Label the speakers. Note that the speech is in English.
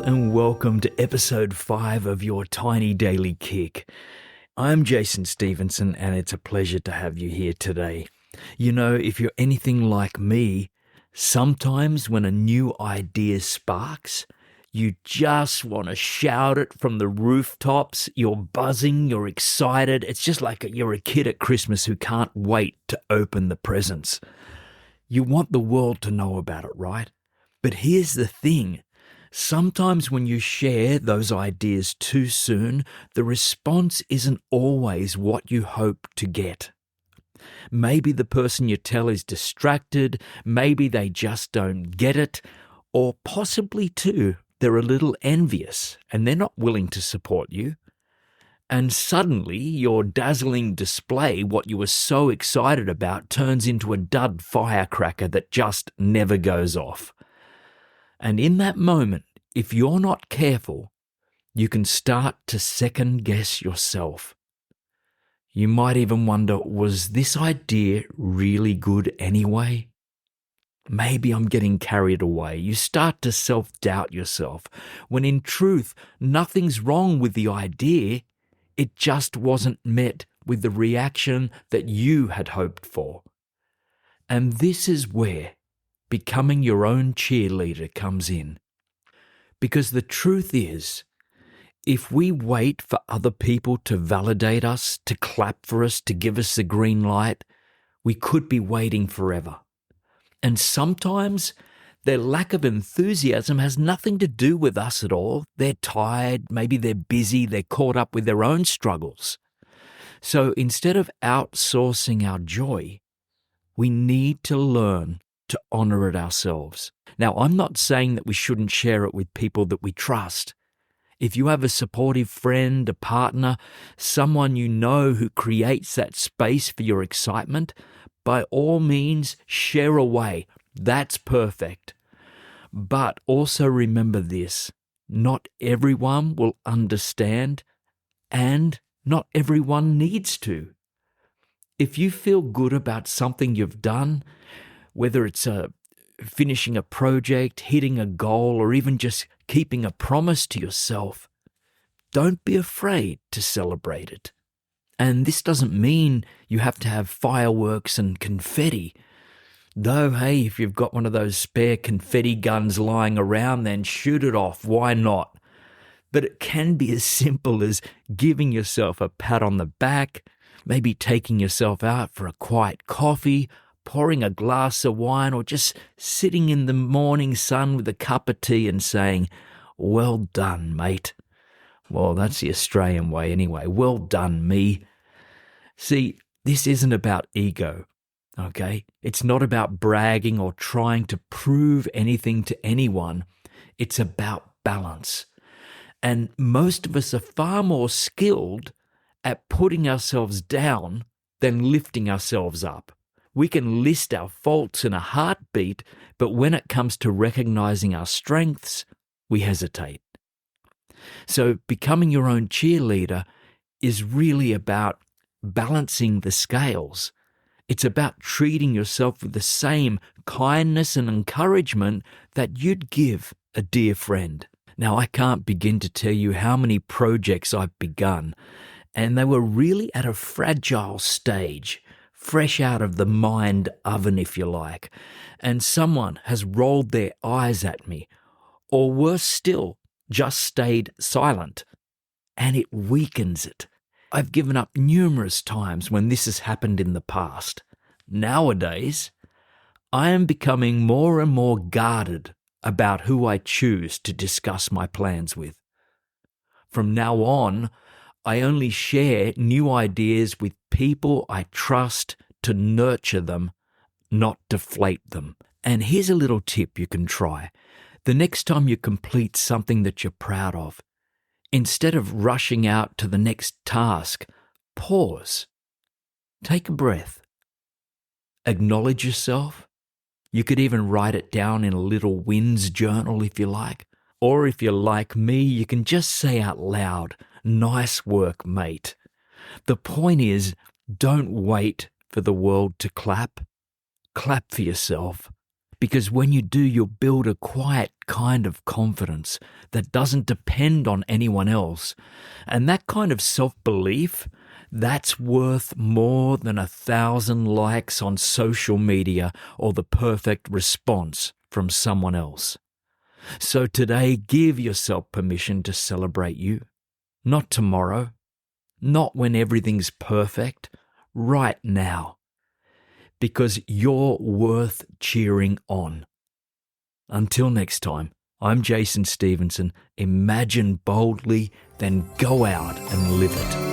Speaker 1: and welcome to episode 5 of your Tiny Daily Kick. I'm Jason Stevenson and it's a pleasure to have you here today. You know, if you're anything like me, sometimes when a new idea sparks, you just want to shout it from the rooftops. You're buzzing, you're excited. It's just like you're a kid at Christmas who can't wait to open the presents. You want the world to know about it, right? But here's the thing. Sometimes when you share those ideas too soon, the response isn't always what you hope to get. Maybe the person you tell is distracted, maybe they just don't get it, or possibly too, they're a little envious and they're not willing to support you. And suddenly your dazzling display, what you were so excited about, turns into a dud firecracker that just never goes off. And in that moment, if you're not careful, you can start to second guess yourself. You might even wonder, was this idea really good anyway? Maybe I'm getting carried away. You start to self-doubt yourself, when in truth, nothing's wrong with the idea. It just wasn't met with the reaction that you had hoped for. And this is where becoming your own cheerleader comes in. Because the truth is, if we wait for other people to validate us, to clap for us, to give us the green light, we could be waiting forever. And sometimes their lack of enthusiasm has nothing to do with us at all. They're tired, maybe they're busy, they're caught up with their own struggles. So instead of outsourcing our joy, we need to learn to honor it ourselves. Now, I'm not saying that we shouldn't share it with people that we trust. If you have a supportive friend, a partner, someone you know who creates that space for your excitement, by all means, share away. That's perfect. But also remember this, not everyone will understand and not everyone needs to. If you feel good about something you've done, whether it's finishing a project, hitting a goal, or even just keeping a promise to yourself, don't be afraid to celebrate it. And this doesn't mean you have to have fireworks and confetti. Though, hey, if you've got one of those spare confetti guns lying around, then shoot it off. Why not? But it can be as simple as giving yourself a pat on the back, maybe taking yourself out for a quiet coffee, pouring a glass of wine, or just sitting in the morning sun with a cup of tea and saying, "Well done, mate." Well, that's the Australian way anyway. Well done, me. See, this isn't about ego, okay? It's not about bragging or trying to prove anything to anyone. It's about balance. And most of us are far more skilled at putting ourselves down than lifting ourselves up. We can list our faults in a heartbeat, but when it comes to recognizing our strengths, we hesitate. So becoming your own cheerleader is really about balancing the scales. It's about treating yourself with the same kindness and encouragement that you'd give a dear friend. Now, I can't begin to tell you how many projects I've begun, and they were really at a fragile stage, fresh out of the mind oven, if you like, and someone has rolled their eyes at me, or worse still, just stayed silent, and it weakens it. I've given up numerous times when this has happened in the past. Nowadays, I am becoming more and more guarded about who I choose to discuss my plans with. From now on, I only share new ideas with people I trust to nurture them, not deflate them. And here's a little tip you can try. The next time you complete something that you're proud of, instead of rushing out to the next task, pause. Take a breath. Acknowledge yourself. You could even write it down in a little wins journal if you like. Or if you're like me, you can just say out loud, "Nice work, mate." The point is, don't wait for the world to clap. Clap for yourself. Because when you do, you'll build a quiet kind of confidence that doesn't depend on anyone else. And that kind of self-belief, that's worth more than 1,000 likes on social media or the perfect response from someone else. So today, give yourself permission to celebrate you. Not tomorrow, not when everything's perfect, right now. Because you're worth cheering on. Until next time, I'm Jason Stevenson. Imagine boldly, then go out and live it.